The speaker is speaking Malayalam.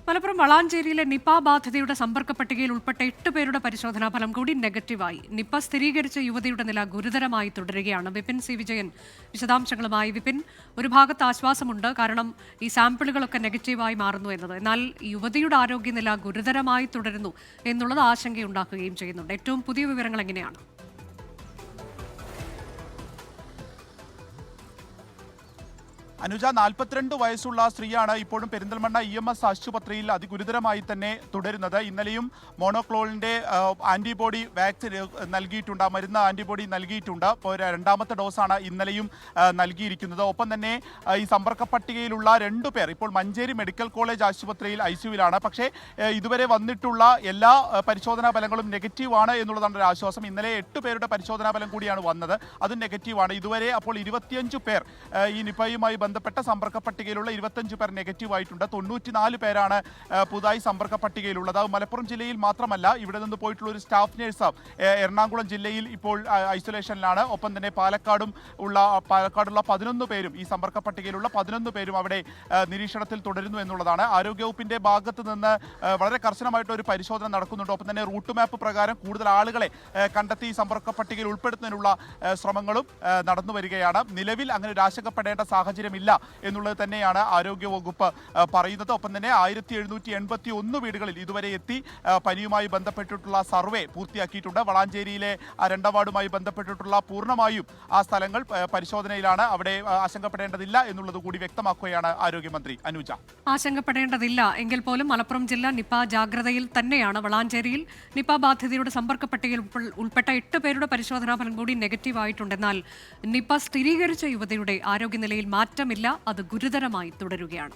മലപ്പുറം വളാഞ്ചേരിയിലെ നിപ ബാധിതയുടെ സമ്പർക്ക പട്ടികയിൽ ഉൾപ്പെട്ട 8 പേരുടെ പരിശോധനാ ഫലം കൂടി നെഗറ്റീവായി. നിപ സ്ഥിരീകരിച്ച യുവതിയുടെ നില ഗുരുതരമായി തുടരുകയാണ്. വിപിൻ സി വിജയൻ വിശദാംശങ്ങളുമായി. വിപിൻ, ഒരു ഭാഗത്ത് ആശ്വാസമുണ്ട്, കാരണം ഈ സാമ്പിളുകളൊക്കെ നെഗറ്റീവായി മാറുന്നു എന്നത്. എന്നാൽ യുവതിയുടെ ആരോഗ്യനില ഗുരുതരമായി തുടരുന്നു എന്നുള്ളത് ആശങ്കയുണ്ടാക്കുകയും ചെയ്യുന്നുണ്ട്. ഏറ്റവും പുതിയ വിവരങ്ങൾ എങ്ങനെയാണ്? അനുജ, 42 വയസ്സുള്ള സ്ത്രീയാണ് ഇപ്പോഴും പെരിന്തൽമണ്ണ EMS ആശുപത്രിയിൽ അതിഗുരുതരമായി തന്നെ തുടരുന്നത്. ഇന്നലെയും മോണോക്ലോണിന്റെ ആന്റിബോഡി വാക്സിൻ നൽകിയിട്ടുണ്ട്, മരുന്ന് ആന്റിബോഡി നൽകിയിട്ടുണ്ട്. ഇപ്പോൾ രണ്ടാമത്തെ ഡോസാണ് ഇന്നലെയും നൽകിയിരിക്കുന്നത്. ഒപ്പം തന്നെ ഈ സമ്പർക്ക പട്ടികയിലുള്ള 2 പേർ ഇപ്പോൾ മഞ്ചേരി മെഡിക്കൽ കോളേജ് ആശുപത്രിയിൽ ICUവിലാണ്. പക്ഷേ ഇതുവരെ വന്നിട്ടുള്ള എല്ലാ പരിശോധനാ ഫലങ്ങളും നെഗറ്റീവാണ് എന്നുള്ളതാണ് ഒരു ആശ്വാസം. ഇന്നലെ 8 പേരുടെ പരിശോധനാ ഫലം കൂടിയാണ് വന്നത്, അതും നെഗറ്റീവാണ്. ഇതുവരെ അപ്പോൾ 25 പേർ ഈ നിപയുമായി ബന്ധപ്പെട്ട സമ്പർക്ക പട്ടികയിലുള്ള 25 പേർ നെഗറ്റീവ് ആയിട്ടുണ്ട്. 94 പേരാണ് പുതുതായി സമ്പർക്ക പട്ടികയിലുള്ളത്. മലപ്പുറം ജില്ലയിൽ മാത്രമല്ല, ഇവിടെ നിന്ന് പോയിട്ടുള്ള ഒരു സ്റ്റാഫ് നഴ്സ് എറണാകുളം ജില്ലയിൽ ഇപ്പോൾ ഐസൊലേഷനിലാണ്. ഒപ്പം തന്നെ പാലക്കാടുള്ള 11 പേരും, ഈ സമ്പർക്ക പട്ടികയിലുള്ള 11 പേരും അവിടെ നിരീക്ഷണത്തിൽ തുടരുന്നു എന്നുള്ളതാണ്. ആരോഗ്യവകുപ്പിന്റെ ഭാഗത്ത് നിന്ന് വളരെ കർശനമായിട്ട് ഒരു പരിശോധന നടക്കുന്നുണ്ട്. ഒപ്പം തന്നെ റൂട്ട് മാപ്പ് പ്രകാരം കൂടുതൽ ആളുകളെ കണ്ടെത്തി ഈ സമ്പർക്ക പട്ടികയിൽ ഉൾപ്പെടുത്തുന്നതിനുള്ള ശ്രമങ്ങളും നടന്നു വരികയാണ്. നിലവിൽ അങ്ങനെ ഒരു ആശങ്കപ്പെടേണ്ട സാഹചര്യമില്ല എന്നുള്ളത് തന്നെയാണ് ആരോഗ്യവകുപ്പ് പറയുന്നത്. ഒപ്പം തന്നെ 1781 വീടുകളിൽ ഇതുവരെ എത്തി പനിയുമായി ബന്ധപ്പെട്ടിട്ടുള്ള സർവേ പൂർത്തിയാക്കിയിട്ടുണ്ട്. വളാഞ്ചേരിയിലെ 2ാം വാർഡുമായി ബന്ധപ്പെട്ടിട്ടുള്ള പൂർണ്ണമായും ആ സ്ഥലങ്ങൾ പരിശോധനയിലാണ്. അവിടെ ആശങ്കപ്പെടേണ്ടതില്ല എന്നുള്ളത് കൂടി വ്യക്തമാക്കുകയാണ് ആരോഗ്യമന്ത്രി. അനുജ, ആശങ്കപ്പെടേണ്ടതില്ല എങ്കിൽ പോലും മലപ്പുറം ജില്ല നിപ ജാഗ്രതയിൽ തന്നെയാണ്. വളാഞ്ചേരിയിൽ നിപ ബാധിതയുടെ സമ്പർക്ക പട്ടികയിൽ ഉൾപ്പെട്ട 8 പേരുടെ പരിശോധനാ ഫലം കൂടി നെഗറ്റീവ് ആയിട്ടുണ്ട്. എന്നാൽ നിപ സ്ഥിരീകരിച്ച യുവതിയുടെ ആരോഗ്യനിലയിൽ മാറ്റമില്ല, അത് ഗുരുതരമായി തുടരുകയാണ്.